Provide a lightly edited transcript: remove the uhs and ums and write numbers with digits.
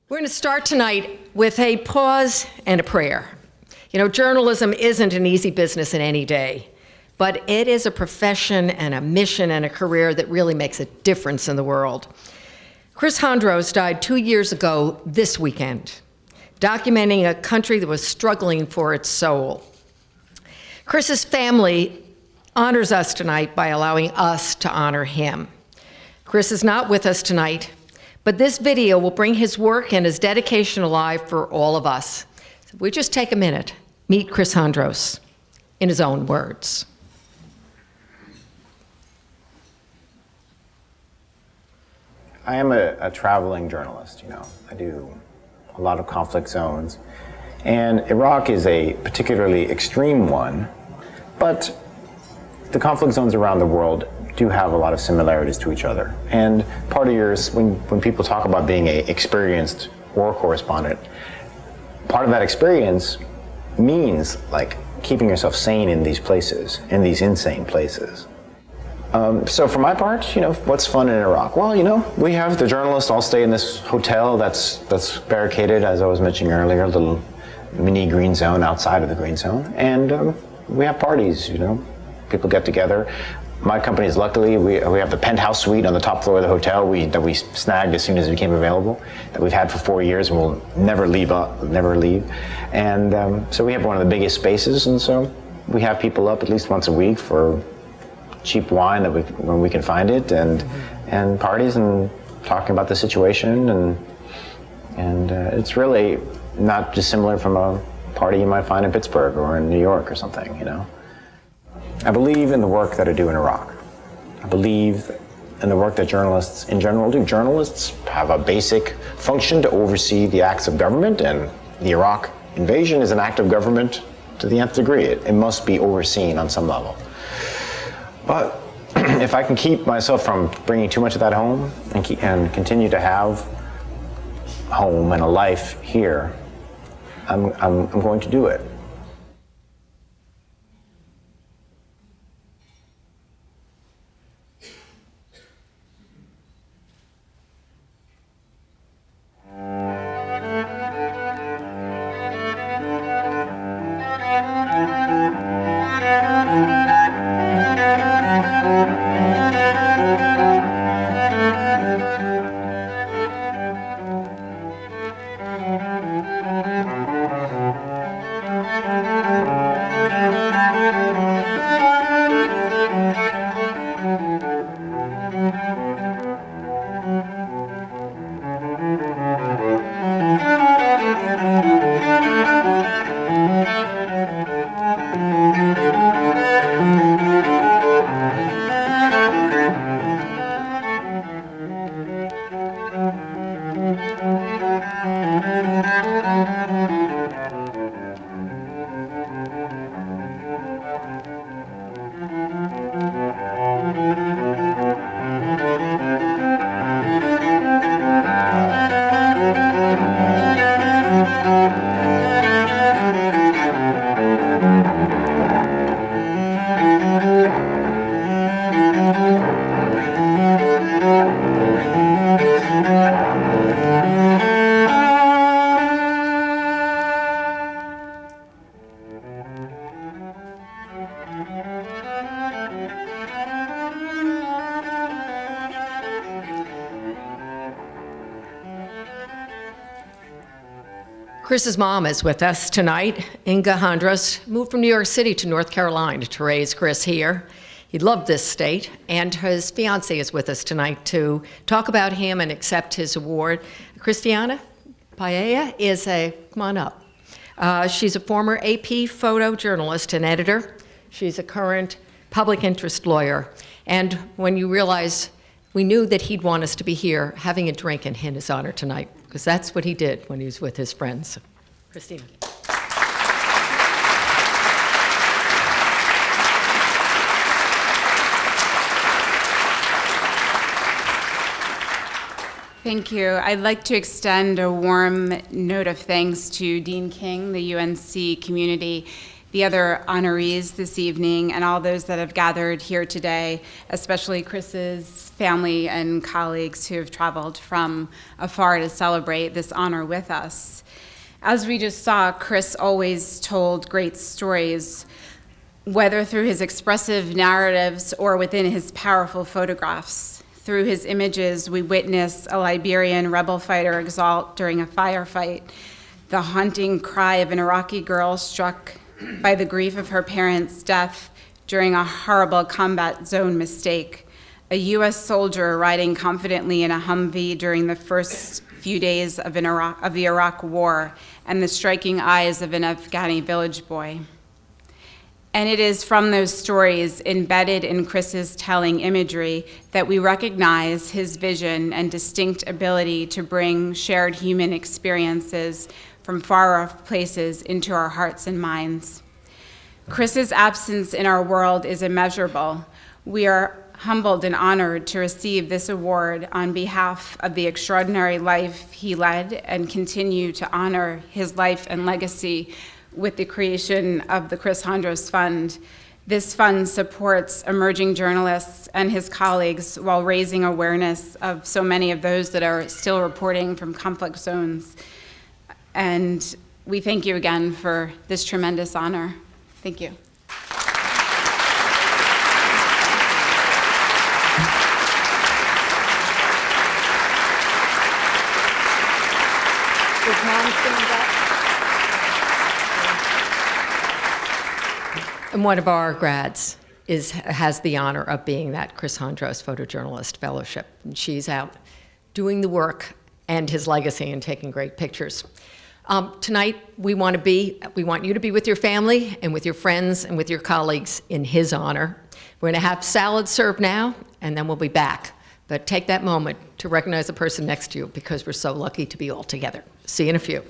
We're going to start tonight with a pause and a prayer. You know, journalism isn't an easy business in any day, but it is a profession and a mission and a career that really makes a difference in the world. Chris Hondros died 2 years ago this weekend, documenting a country that was struggling for its soul. Chris's family honors us tonight by allowing us to honor him. Chris is not with us tonight, but this video will bring his work and his dedication alive for all of us. So we just take a minute, meet Chris Hondros in his own words. I am a traveling journalist, you know. I do a lot of conflict zones. And Iraq is a particularly extreme one, but the conflict zones around the world do have a lot of similarities to each other. And part of yours, when people talk about being an experienced war correspondent, part of that experience means like keeping yourself sane in these places, in these insane places. So for my part, you know, what's fun in Iraq? Well, you know, we have the journalists all stay in this hotel that's barricaded, as I was mentioning earlier, a little mini green zone outside of the green zone. And we have parties, you know, people get together. My company is luckily, we have the penthouse suite on the top floor of the hotel that we snagged as soon as it became available, that we've had for 4 years and we'll never leave. And so we have one of the biggest spaces, and so we have people up at least once a week for cheap wine when we can find it, and parties and talking about the situation, and it's really not dissimilar from a party you might find in Pittsburgh or in New York or something, you know. I believe in the work that I do in Iraq. I believe in the work that journalists in general do. Journalists have a basic function to oversee the acts of government, and the Iraq invasion is an act of government to the nth degree. It must be overseen on some level. But if I can keep myself from bringing too much of that home and continue to have home and a life here, I'm going to do it. Chris's mom is with us tonight. Inga Hondros moved from New York City to North Carolina to raise Chris here. He loved this state, and his fiance is with us tonight to talk about him and accept his award. Christiana Paella come on up. She's a former AP photojournalist and editor. She's a current public interest lawyer. And when you realize we knew that he'd want us to be here having a drink in his honor tonight, because that's what he did when he was with his friends. Christina. Thank you. I'd like to extend a warm note of thanks to Dean King, the UNC community, the other honorees this evening and all those that have gathered here today, especially Chris's family and colleagues who have traveled from afar to celebrate this honor with us. As we just saw, Chris always told great stories, whether through his expressive narratives or within his powerful photographs. Through his images, we witness a Liberian rebel fighter exalt during a firefight, the haunting cry of an Iraqi girl struck by the grief of her parents' death during a horrible combat zone mistake, a U.S. soldier riding confidently in a Humvee during the first few days of the Iraq War, and the striking eyes of an Afghani village boy. And it is from those stories embedded in Chris's telling imagery that we recognize his vision and distinct ability to bring shared human experiences from far-off places into our hearts and minds. Chris's absence in our world is immeasurable. We are humbled and honored to receive this award on behalf of the extraordinary life he led and continue to honor his life and legacy with the creation of the Chris Hondros Fund. This fund supports emerging journalists and his colleagues while raising awareness of so many of those that are still reporting from conflict zones. And we thank you again for this tremendous honor. Thank you. Is Mom standing up? And one of our grads has the honor of being that Chris Hondros Photojournalist Fellowship. And she's out doing the work and his legacy and taking great pictures. Tonight, we want you to be with your family and with your friends and with your colleagues in his honor. We're going to have salad served now, and then we'll be back. But take that moment to recognize the person next to you because we're so lucky to be all together. See you in a few.